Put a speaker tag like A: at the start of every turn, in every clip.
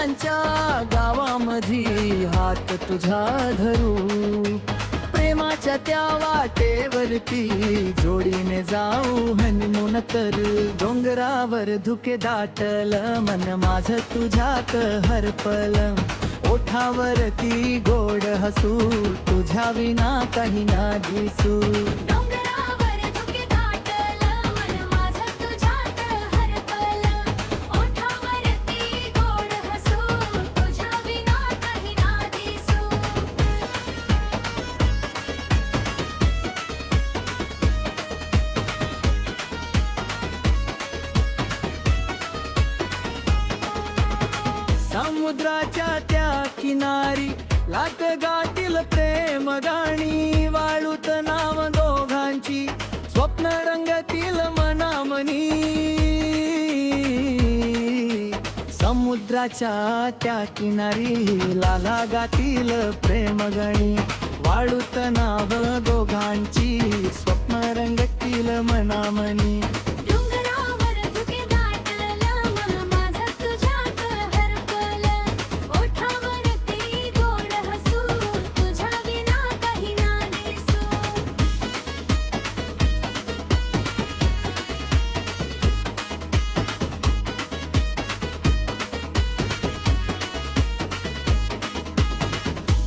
A: फुलांच्या गावामधी हात तुझा धरू, प्रेमाच्या त्या वाटेवरती जोडीने जाऊ हनीमून करू. डोंगरावर धुके दाटल मन माझं तुझ्यात हरपलं, ओठावरती गोड हसू तुझ्या विना काही ना दिसू.
B: डोंगरावर धुके दाटलं मन माझं तुझ्यात हरपलं, ओठावरती गोड हसू तुझ्या विना काही ना दिसू.
A: समुद्राच्या त्या किनारी लाट गातील प्रेम गाणी, वाळूत नाव दोघांची स्वप्न रंगातील मनामनी. समुद्राच्या त्या किनारी लाला गातील प्रेम गाणी, वाळूत नाव दोघांची स्वप्न रंगातील मनामनी.
B: डोंगरावर धुके दाटलं मन माझं तुझ्यात हरपलं, ओठावरती गोड हसू तुझ्या विना काही ना दिसू.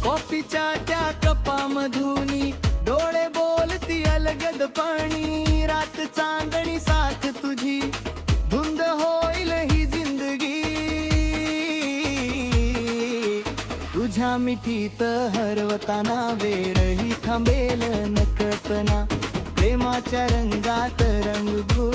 A: कॉफीच्या त्या कपामधूनी डोळे बोलती अलगद पाणी, रात चांदणी साथ तुझी धुंद होईल ही जिंदगी. तुझ्या मिठीत हरवताना वेळही थांबेल नकळतना, प्रेमाच्या रंगात रंगू